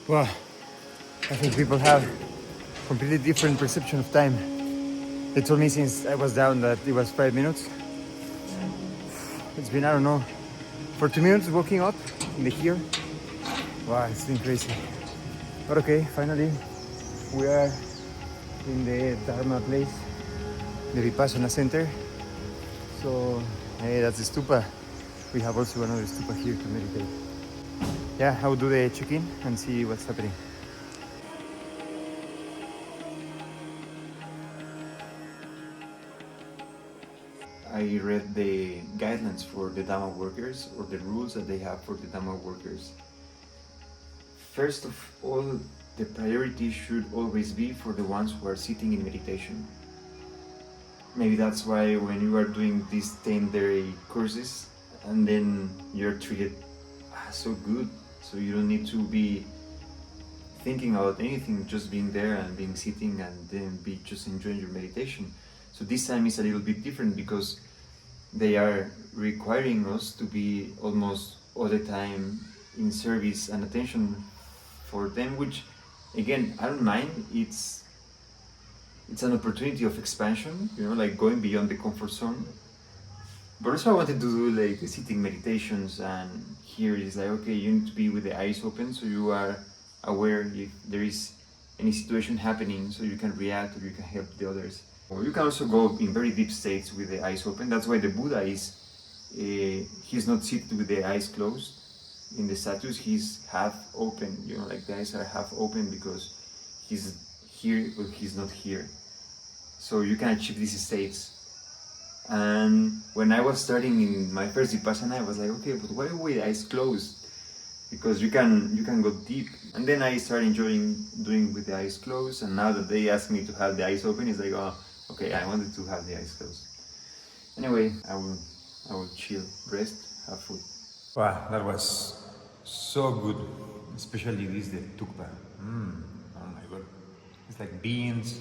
Well, I think people have completely different perception of time. They told me since I was down that it was 5 minutes. It's been, I don't know, 40 minutes walking up in the here. Wow, it's been crazy. But okay, finally we are in the Dharma place, the Vipassana center. So, hey, that's the stupa. We have also another stupa here to meditate. Yeah, I will do the check-in and see what's happening. I read the guidelines for the Dhamma workers, or the rules that they have for the Dhamma workers. First of all, the priority should always be for the ones who are sitting in meditation. Maybe that's why when you are doing these 10-day courses, and then you're treated so good, so you don't need to be thinking about anything, just being there and being sitting and then be just enjoying your meditation. So this time is a little bit different because they are requiring us to be almost all the time in service and attention for them, which again, I don't mind. It's an opportunity of expansion, like going beyond the comfort zone. But also I wanted to do like the sitting meditations, and here it is like, okay, you need to be with the eyes open so you are aware if there is any situation happening, so you can react or you can help the others. Or you can also go in very deep states with the eyes open. That's why the Buddha is, he's not seated with the eyes closed. In the statues, he's half open, like the eyes are half open because he's here but he's not here. So you can achieve these states. And when I was starting in my first Vipassana, I was like, okay, but why with the eyes closed? Because you can go deep. And then I started enjoying doing with the eyes closed, and now that they ask me to have the eyes open, it's like, oh, okay, I wanted to have the eyes closed. Anyway, I will chill, rest, have food. Wow, that was so good, especially this the tukpa. Oh my god, it's like beans,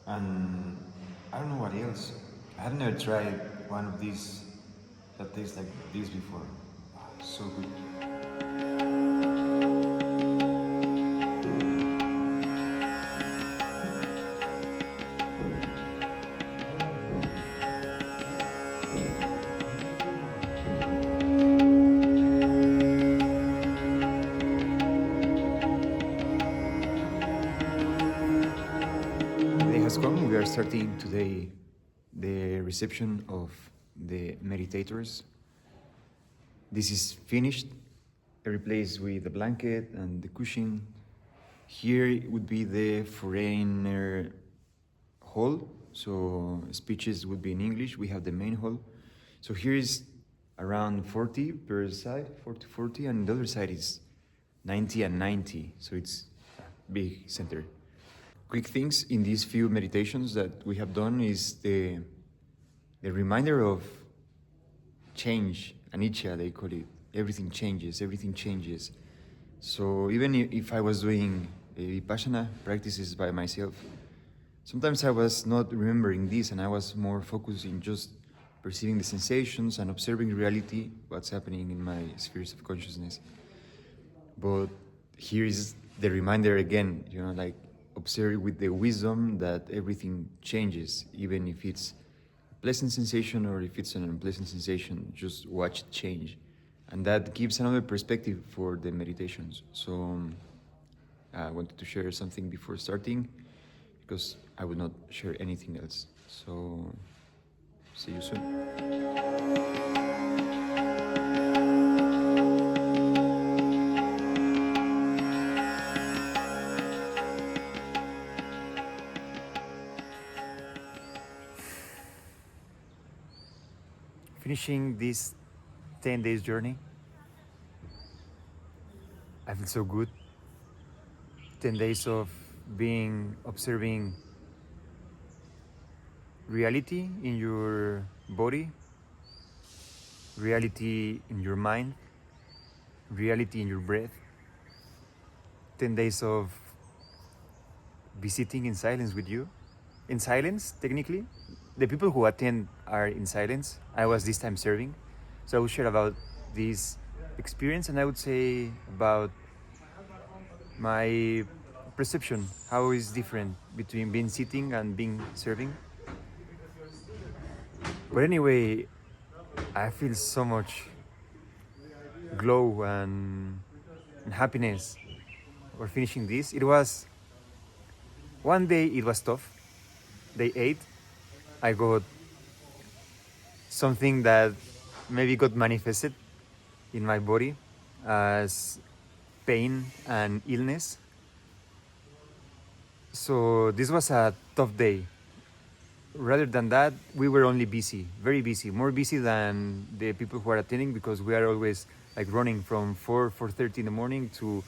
and I don't know what else. I have never tried one of these that tastes like this before. Wow, so good. The day has come. We are starting today the reception of the meditators. This is finished. I replaced with the blanket and the cushion. Here it would be the foreigner hall. So speeches would be in English. We have the main hall. So here is around 40 per side, 40, and the other side is 90 and 90. So it's a big center. Quick things in these few meditations that we have done is the reminder of change, anicca they call it. Everything changes. So even if I was doing Vipassana practices by myself, sometimes I was not remembering this, and I was more focused in just perceiving the sensations and observing reality, what's happening in my spheres of consciousness. But here is the reminder again, like observe with the wisdom that everything changes, even if it's a pleasant sensation or if it's an unpleasant sensation, just watch it change. And that gives another perspective for the meditations. So I wanted to share something before starting because I would not share anything else. So see you soon. Finishing this 10 days journey, I feel so good. 10 days of observing reality in your body, reality in your mind, reality in your breath. 10 days of be sitting in silence with you. In silence, technically. The people who attend are in silence. I was this time serving. So I will share about this experience, and I would say about my perception, how is different between being sitting and being serving. But anyway, I feel so much glow and happiness for finishing this. It was one day, it was tough. Day 8, I got something that maybe got manifested in my body as pain and illness. So this was a tough day. Rather than that, we were only busy, very busy, more busy than the people who are attending, because we are always like running from 4:30 in the morning to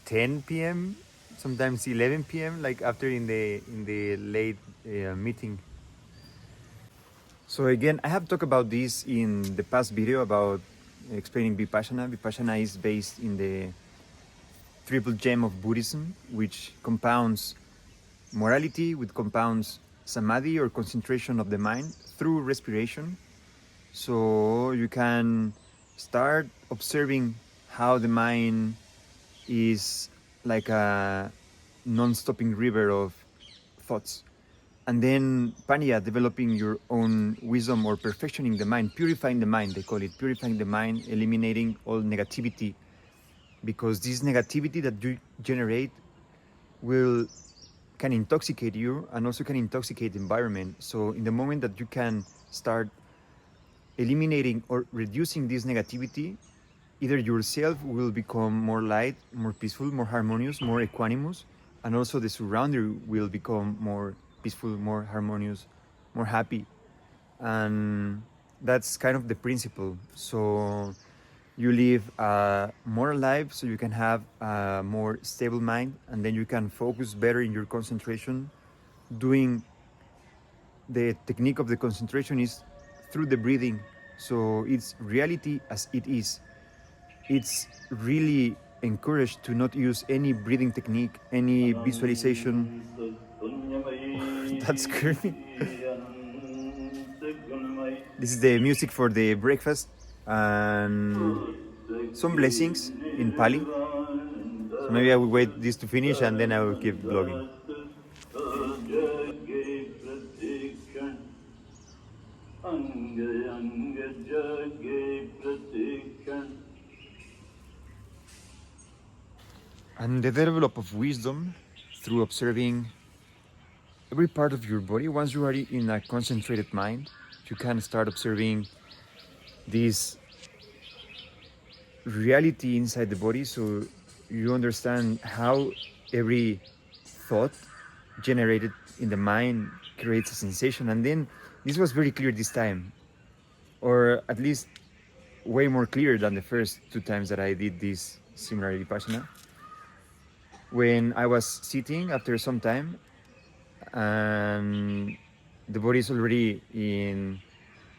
10 p.m., sometimes 11 p.m. like after in the late meeting. So again, I have talked about this in the past video about explaining Vipassana. Vipassana is based in the triple gem of Buddhism, which compounds morality with compounds samadhi or concentration of the mind through respiration. So you can start observing how the mind is like a non-stopping river of thoughts. And then Panya, developing your own wisdom or perfectioning the mind, purifying the mind, they call it, purifying the mind, eliminating all negativity, because this negativity that you generate can intoxicate you and also can intoxicate the environment. So in the moment that you can start eliminating or reducing this negativity, either yourself will become more light, more peaceful, more harmonious, more equanimous, and also the surrounder will become more peaceful, more harmonious, more happy. And that's kind of the principle. So you live more alive, so you can have a more stable mind, and then you can focus better in your concentration. Doing the technique of the concentration is through the breathing. So it's reality as it is. It's really encouraged to not use any breathing technique, any visualization. That's creepy. This is the music for the breakfast and some blessings in Pali. So maybe I will wait this to finish and then I will keep vlogging. And the develop of wisdom through observing every part of your body. Once you are in a concentrated mind, you can start observing this reality inside the body, so you understand how every thought generated in the mind creates a sensation. And then this was very clear this time, or at least way more clear than the first 2 times that I did this similar Vipassana. When I was sitting after some time and the body is already in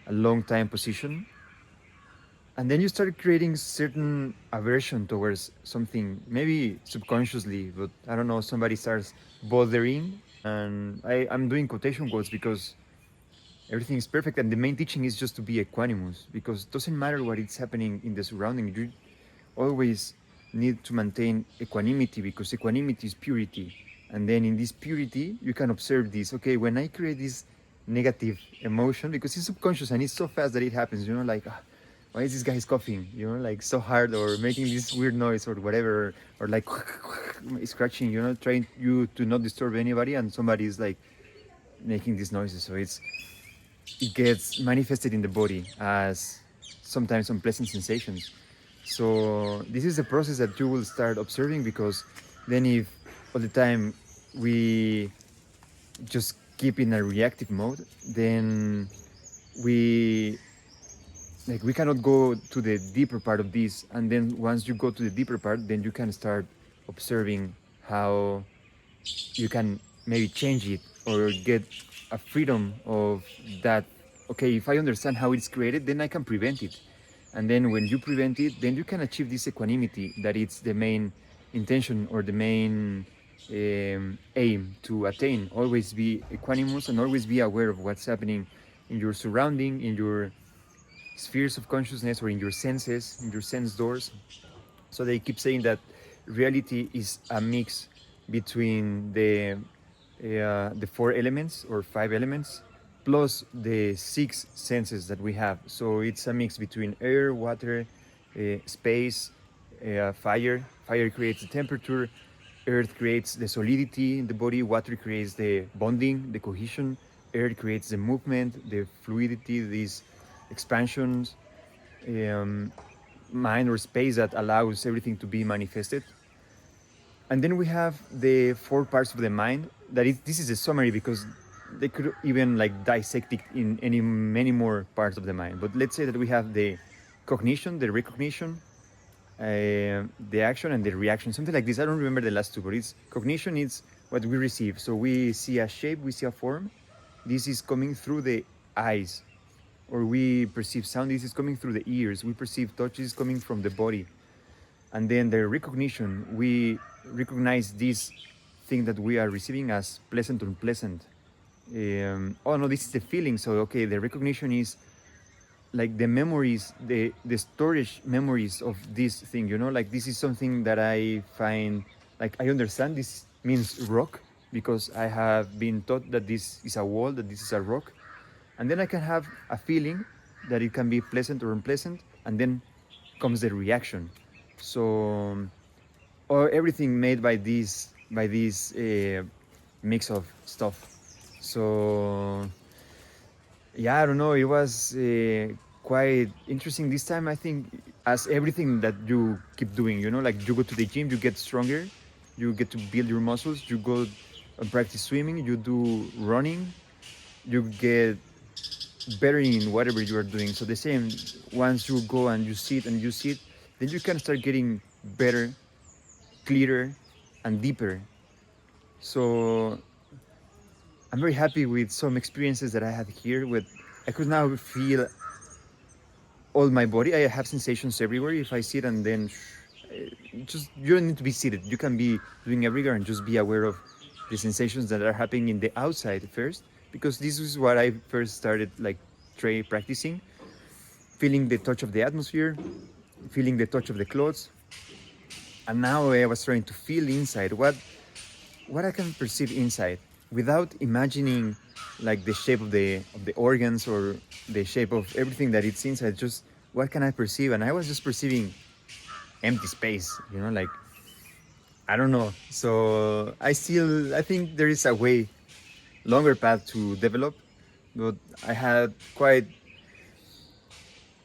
a long time position, and then you start creating certain aversion towards something, maybe subconsciously, but I don't know, somebody starts bothering. And I'm doing quotation quotes because everything is perfect, and the main teaching is just to be equanimous, because it doesn't matter what is happening in the surrounding. You always need to maintain equanimity, because equanimity is purity. And then in this purity you can observe this, okay, when I create this negative emotion, because it's subconscious and it's so fast that it happens, like, why is this guy coughing, like so hard, or making this weird noise or whatever, or like scratching, trying you to not disturb anybody, and somebody is like making these noises. So it gets manifested in the body as sometimes unpleasant sensations. So this is a process that you will start observing, because then if all the time we just keep in a reactive mode, then we cannot go to the deeper part of this. And then once you go to the deeper part, then you can start observing how you can maybe change it or get a freedom of that. Okay, if I understand how it's created, then I can prevent it. And then when you prevent it, then you can achieve this equanimity, that it's the main intention or the main aim to attain. Always be equanimous and always be aware of what's happening in your surrounding, in your spheres of consciousness, or in your senses, in your sense doors. So they keep saying that reality is a mix between the four elements or five elements plus the six senses that we have. So it's a mix between air, water, space, fire. Fire creates the temperature, earth creates the solidity in the body, water creates the bonding, the cohesion, air creates the movement, the fluidity, these expansions, um, mind or space that allows everything to be manifested. And then we have the four parts of the mind. This is a summary because they could even like dissect it in any many more parts of the mind. But let's say that we have the cognition, the recognition, the action, and the reaction, something like this. I don't remember the last two, but it's cognition. It's what we receive. So we see a shape, we see a form. This is coming through the eyes, or we perceive sound. This is coming through the ears. We perceive touch. This is coming from the body. And then the recognition, we recognize this thing that we are receiving as pleasant or unpleasant. Oh no, this is the feeling. So okay, the recognition is like the memories, the storage memories of this thing, you know, like this is something that I find, like I understand this means rock because I have been taught that this is a wall, that this is a rock. And then I can have a feeling that it can be pleasant or unpleasant, and then comes the reaction. So or everything made by this mix of stuff. So yeah, I don't know, it was quite interesting this time. I think as everything that you keep doing, you know, like you go to the gym, you get stronger, you get to build your muscles, you go and practice swimming, you do running, you get better in whatever you are doing. So the same, once you go and you sit and you sit, then you can start getting better, clearer, and deeper. So I'm very happy with some experiences that I had here. With I could now feel all my body. I have sensations everywhere. If I sit and then just you don't need to be seated. You can be doing everywhere and just be aware of the sensations that are happening in the outside first, because this is what I first started like practicing, feeling the touch of the atmosphere, feeling the touch of the clothes, and now I was trying to feel inside what I can perceive inside without imagining like the shape of the organs or the shape of everything that it's inside. Just what can I perceive? And I was just perceiving empty space, you know, like I don't know. So I think there is a way longer path to develop, but I had quite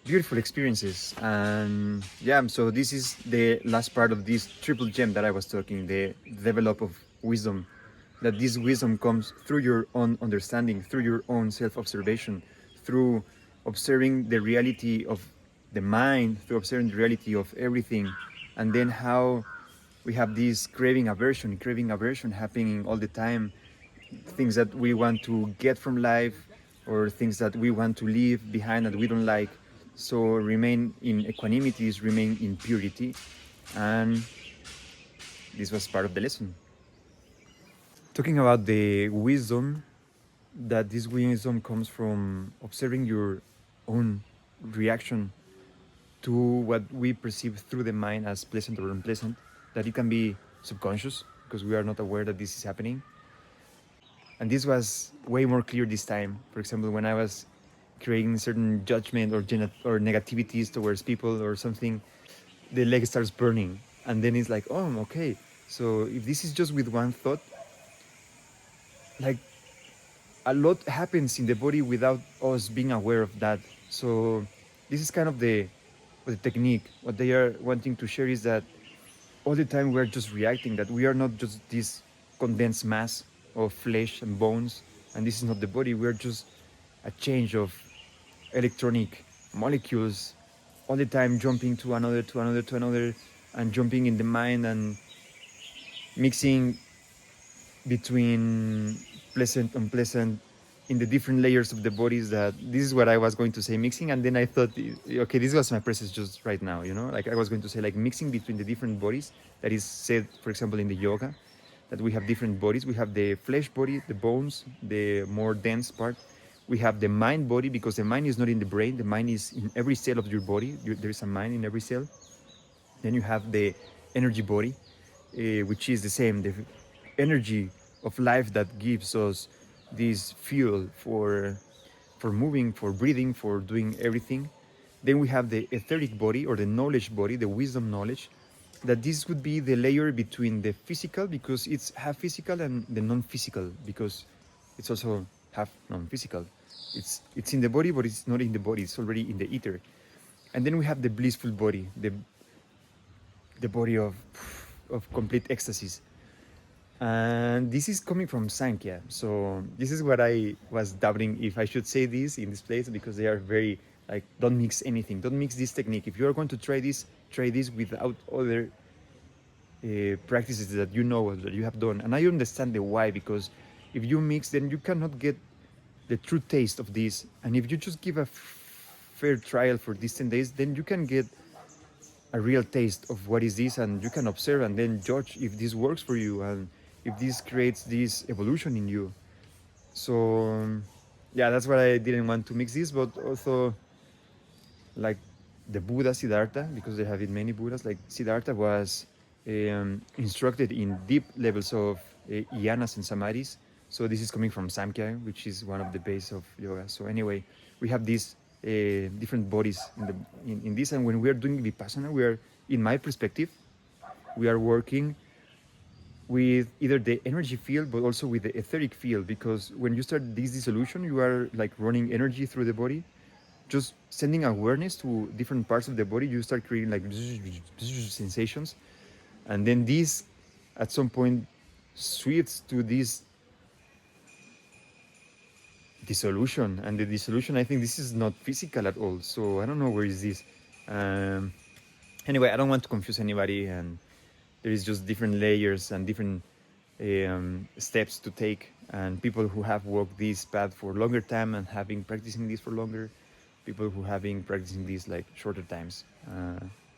beautiful experiences. And yeah, so this is the last part of this triple gem that I was talking, the develop of wisdom, that this wisdom comes through your own understanding, through your own self-observation, through observing the reality of the mind, through observing the reality of everything. And then how we have this craving aversion happening all the time, things that we want to get from life or things that we want to leave behind that we don't like. So remain in equanimity, remain in purity. And this was part of the lesson. Talking about the wisdom, that this wisdom comes from observing your own reaction to what we perceive through the mind as pleasant or unpleasant, that it can be subconscious because we are not aware that this is happening. And this was way more clear this time. For example, when I was creating certain judgment or negativities towards people or something, the leg starts burning. And then it's like, oh, okay. So if this is just with one thought, like a lot happens in the body without us being aware of that. So this is kind of the technique. What they are wanting to share is that all the time we're just reacting, that we are not just this condensed mass of flesh and bones, and this is not the body. We're just a change of electronic molecules all the time, jumping to another, to another, to another, and jumping in the mind and mixing between pleasant, unpleasant, in the different layers of the bodies. That this is what I was going to say, mixing. And then I thought, okay, this was my process just right now, you know, like I was going to say like mixing between the different bodies that is said, for example, in the yoga, that we have different bodies. We have the flesh body, the bones, the more dense part. We have the mind body, because the mind is not in the brain, the mind is in every cell of your body. There is a mind in every cell. Then you have the energy body, which is the same, the energy of life that gives us this fuel for moving, for breathing, for doing everything. Then we have the etheric body or the knowledge body, the wisdom knowledge, that this would be the layer between the physical, because it's half physical, and the non-physical, because it's also half non-physical. It's in the body, but it's not in the body. It's already in the ether. And then we have the blissful body, the body of complete ecstasies. And this is coming from Sankhya. So this is what I was doubting if I should say this in this place, because they are very like, don't mix anything. Don't mix this technique. If you are going to try this without other practices that you know, that you have done. And I understand the why, because if you mix, then you cannot get the true taste of this. And if you just give a fair trial for these 10 days, then you can get a real taste of what is this, and you can observe and then judge if this works for you and if this creates this evolution in you. So yeah, that's why I didn't want to mix this. But also, like the Buddha Siddhartha, because they have it many Buddhas, like Siddhartha was instructed in deep levels of yanas and samadhis. So this is coming from Samkhya, which is one of the base of yoga. So anyway, we have these different bodies in this, and when we are doing Vipassana, we are, in my perspective, we are working with either the energy field, but also with the etheric field, because when you start this dissolution, you are like running energy through the body, just sending awareness to different parts of the body. You start creating like sensations, and then this at some point switches to this dissolution. And the dissolution, I think this is not physical at all, so I don't know where is this. Anyway, I don't want to confuse anybody, and there is just different layers and different steps to take, and people who have walked this path for longer time and have been practicing this for longer, people who have been practicing this like shorter times,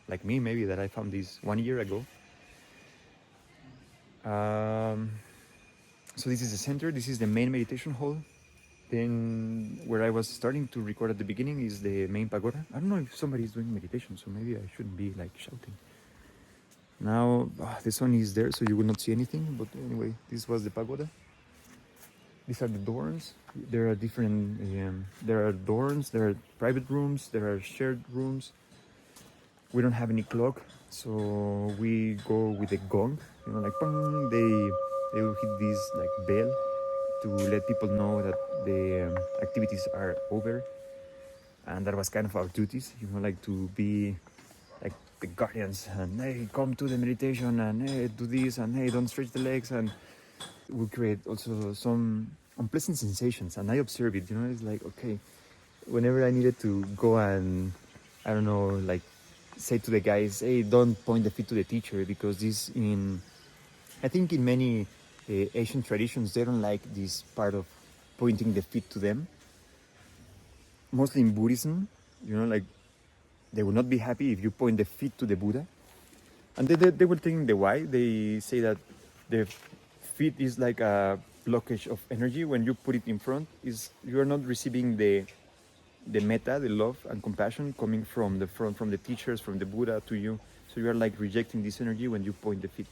like me maybe, that I found this 1 year ago. So this is the center, this is the main meditation hall. Then where I was starting to record at the beginning is the main pagoda. I don't know if somebody is doing meditation, so maybe I shouldn't be like shouting. Now the sun is there, so you will not see anything, but anyway, this was the pagoda. These are the dorms. There are different, there are dorms, there are private rooms, there are shared rooms. We don't have any clock, so we go with a gong, you know, like pong, they will hit this like bell to let people know that the activities are over. And that was kind of our duties, you know, like to be like the guardians, and hey, come to the meditation, and hey, do this, and hey, don't stretch the legs. And we create also some unpleasant sensations, and I observe it, you know. It's like, okay, whenever I needed to go and, I don't know, like say to the guys, hey, don't point the feet to the teacher, because this, I think in many Asian traditions, they don't like this part of pointing the feet to them. Mostly in Buddhism, you know, like they will not be happy if you point the feet to the Buddha. And they were taking the why. They say that the feet is like a blockage of energy. When you put it in front, is you are not receiving the metta, the love and compassion coming from the front, from the teachers, from the Buddha to you. So you are like rejecting this energy when you point the feet.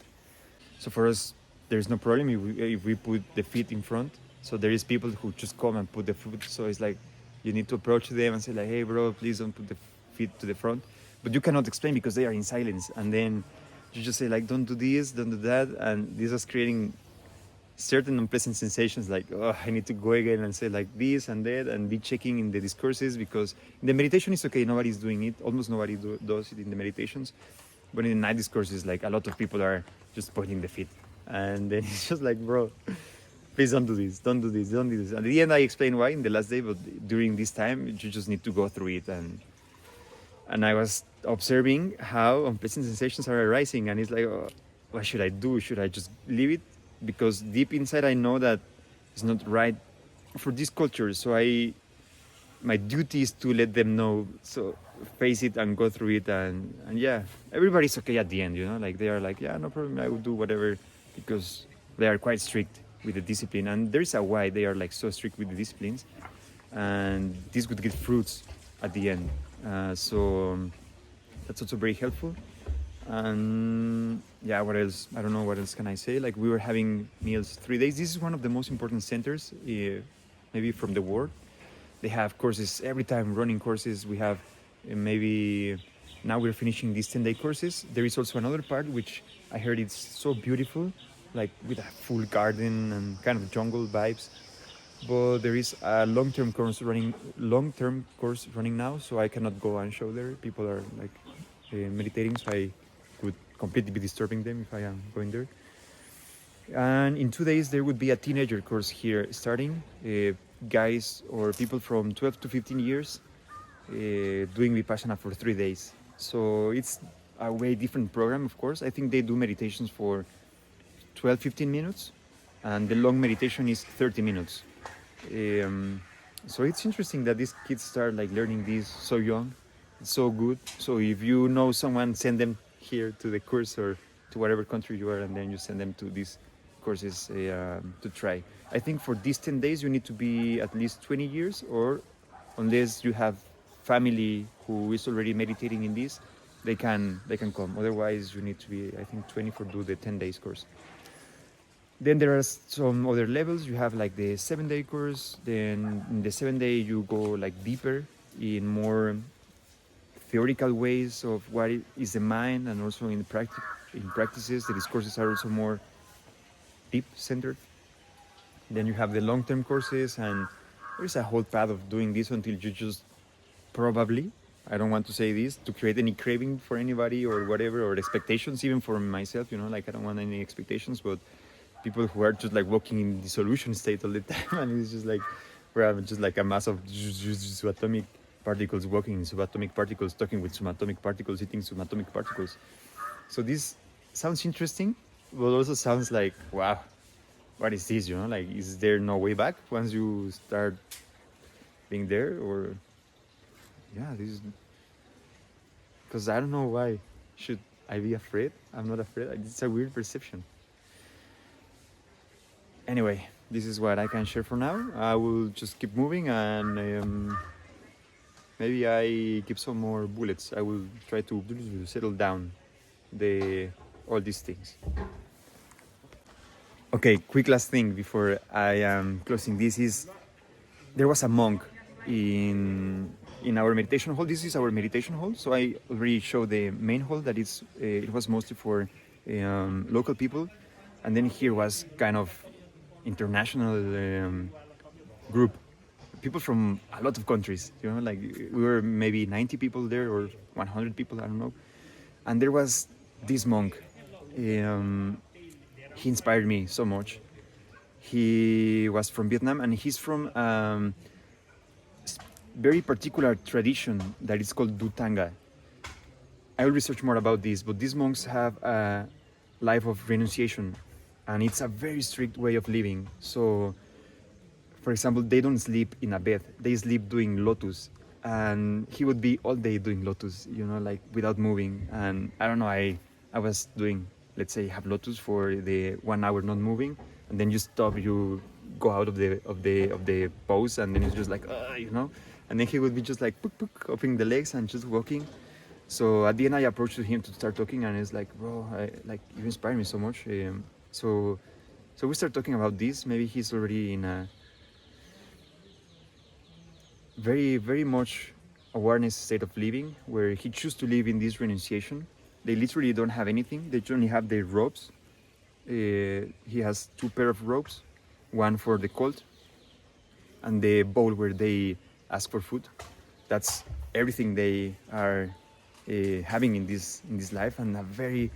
So for us, there's no problem if we put the feet in front. So there is people who just come and put the foot. So it's like you need to approach them and say like, hey bro, please don't put the feet to the front. But you cannot explain because they are in silence. And then you just say like, don't do this, don't do that. And this was creating certain unpleasant sensations, like, oh, I need to go again and say like this and that, and be checking in the discourses, because in the meditation it's okay, nobody's doing it, almost nobody does it in the meditations. But in the night discourses, like a lot of people are just pointing the feet. And then it's just like, bro, please don't do this, don't do this, don't do this. At the end I explain why in the last day, but during this time you just need to go through it. And I was observing how unpleasant sensations are arising, and it's like, oh, what should I do? Should I just leave it? Because deep inside I know that it's not right for this culture. So my duty is to let them know. So face it and go through it, and yeah, everybody's okay at the end, you know, like they are like, yeah, no problem, I will do whatever, because they are quite strict with the discipline. And there is a why they are like so strict with the disciplines, and this would get fruits at the end. So that's also very helpful. And yeah, what else? I don't know what else can I say. Like we were having meals 3 days. This is one of the most important centers, maybe from the world. They have courses every time, running courses. We have maybe now we're finishing these 10-day courses. There is also another part which I heard it's so beautiful, like with a full garden and kind of jungle vibes. But there is a long-term course running now, so I cannot go and show there. People are like meditating, so I would completely be disturbing them if I am going there. And in 2 days there would be a teenager course here starting, guys or people from 12 to 15 years doing Vipassana for 3 days. So it's a way different program, of course. I think they do meditations for 12-15 minutes, and the long meditation is 30 minutes. So it's interesting that these kids start like learning this so young. It's so good. So if you know someone, send them here to the course or to whatever country you are, and then you send them to these courses to try. I think for these 10 days you need to be at least 20 years, or unless you have family who is already meditating in this, they can come. Otherwise you need to be, I think, 20 for do the 10 days course. Then there are some other levels. You have like the 7-day course. Then in the 7-day you go like deeper in more theoretical ways of what is the mind, and also in practices. The discourses are also more deep centered. Then you have the long-term courses, and there's a whole path of doing this until you just probably, I don't want to say this to create any craving for anybody or whatever, or expectations even for myself, like I don't want any expectations, but people who are just like walking in dissolution state all the time, and it's just like where I'm just like a mass of subatomic particles walking in subatomic particles, talking with subatomic particles, eating subatomic particles. So this sounds interesting, but also sounds like, wow, what is this? Like, is there no way back once you start being there? Or yeah, this is because I don't know why should I be afraid. I'm not afraid. It's a weird perception. Anyway, this is what I can share for now. I will just keep moving, and maybe I keep some more bullets. I will try to settle down all these things. Okay, quick last thing before I am closing this is, there was a monk in our meditation hall. This is our meditation hall, so I already showed the main hall that it was mostly for local people, and then here was kind of international group, people from a lot of countries, like we were maybe 90 people there or 100 people, I don't know. And there was this monk. He inspired me so much. He was from Vietnam, and he's from very particular tradition that is called Du Tanga. I will research more about this, but these monks have a life of renunciation, and it's a very strict way of living. So, for example, they don't sleep in a bed, they sleep doing lotus, and he would be all day doing lotus, like without moving. And I don't know, I was doing, let's say, have lotus for the 1 hour not moving, and then you stop, you go out of the pose, and then it's just like and then he would be just like opening the legs and just walking. So at the end I approached him to start talking, and it's like, bro, you inspire me so much. So we start talking about this. Maybe he's already in a very, very much awareness state of living, where he chooses to live in this renunciation. They literally don't have anything. They only have their robes. He has 2 pair of robes, one for the cold, and the bowl where they ask for food. That's everything they are having in this life. And a very,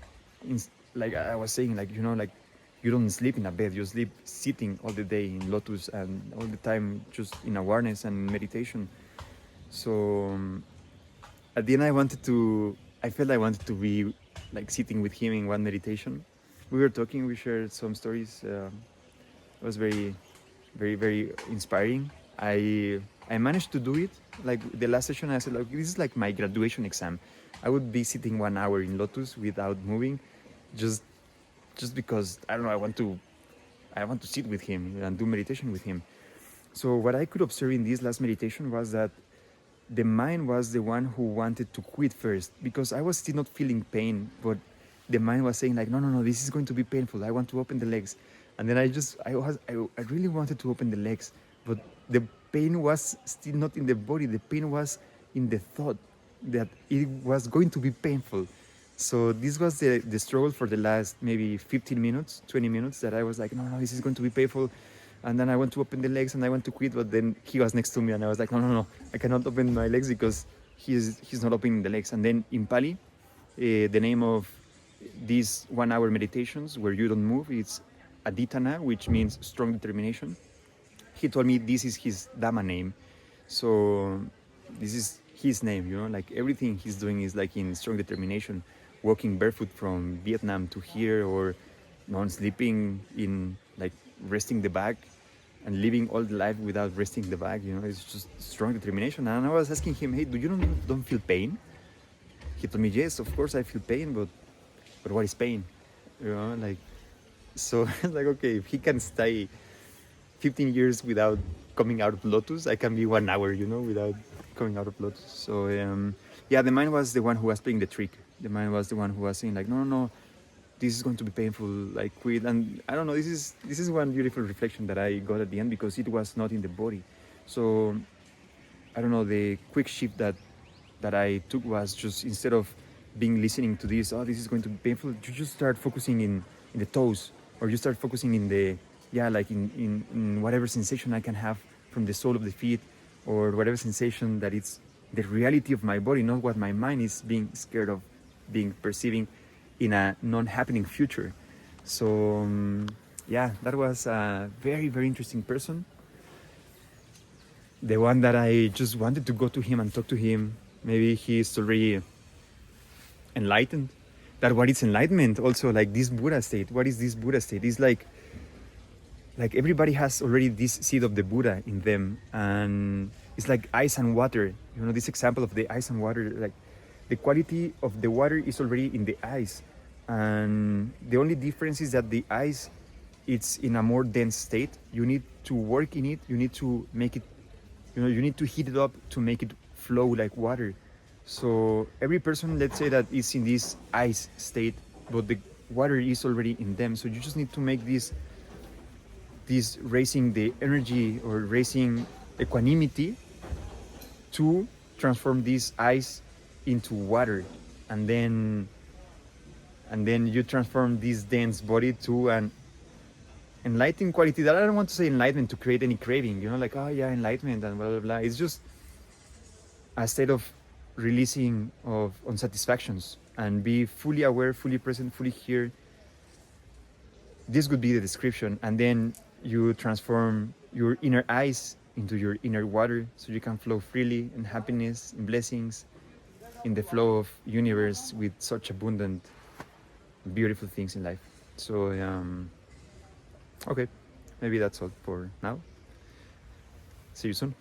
like I was saying, like you don't sleep in a bed, you sleep sitting all the day in lotus, and all the time just in awareness and meditation. So at the end I felt I wanted to be like sitting with him in one meditation. We were talking, we shared some stories. It was very, very, very inspiring. I managed to do it. Like the last session, I said, like, this is like my graduation exam. I would be sitting 1 hour in lotus without moving, just because I don't know. I want to sit with him and do meditation with him. So what I could observe in this last meditation was that the mind was the one who wanted to quit first, because I was still not feeling pain, but the mind was saying like, no, no, no, this is going to be painful. I want to open the legs. And then I really wanted to open the legs, but the pain was still not in the body. The pain was in the thought that it was going to be painful. So this was the struggle for the last maybe 15 minutes, 20 minutes, that I was like, no, no, this is going to be painful. And then I went to open the legs and I went to quit, but then he was next to me and I was like, no, no, no, I cannot open my legs because he's not opening the legs. And then in Pali, the name of these 1 hour meditations where you don't move, it's Aditthana, which means strong determination. He told me this is his Dhamma name. So this is his name, you know, like everything he's doing is like in strong determination, walking barefoot from Vietnam to here, or non-sleeping in like resting the back and living all the life without resting the back, you know, it's just strong determination. And I was asking him, hey, do you don't feel pain? He told me, yes, of course I feel pain, but what is pain? You know, like, so I was like, okay, if he can stay 15 years without coming out of lotus, I can be 1 hour, you know, without coming out of lotus. So yeah, the mind was the one who was playing the trick. The mind was the one who was saying like, no, no, no, this is going to be painful, like quit. And I don't know, this is one beautiful reflection that I got at the end, because it was not in the body. So I don't know, the quick shift that I took was just, instead of being listening to this, oh, this is going to be painful, you just start focusing in the toes, or you start focusing in the, yeah, like in whatever sensation I can have from the sole of the feet, or whatever sensation that it's the reality of my body, not what my mind is being scared of being perceiving in a non-happening future. So yeah, that was a very, very interesting person. The one that I just wanted to go to him and talk to him. Maybe he's already enlightened. That what is enlightenment also, like this Buddha state. What is this Buddha state? It's like everybody has already this seed of the Buddha in them, and it's like ice and water. You know, this example of the ice and water, like the quality of the water is already in the ice, and the only difference is that the ice, it's in a more dense state. You need to work in it. You need to make it, you know, you need to heat it up to make it flow like water. So every person, let's say, that is in this ice state, but the water is already in them. So you just need to make this raising the energy, or raising equanimity, to transform this ice into water, and then you transform this dense body to an enlightened quality. That I don't want to say enlightenment to create any craving, you know, like, oh yeah, enlightenment and blah blah blah. It's just a state of releasing of unsatisfactions, and be fully aware, fully present, fully here. This would be the description. And then you transform your inner ice into your inner water, so you can flow freely in happiness, in blessings, in the flow of universe with such abundant, beautiful things in life. So okay, maybe that's all for now. See you soon.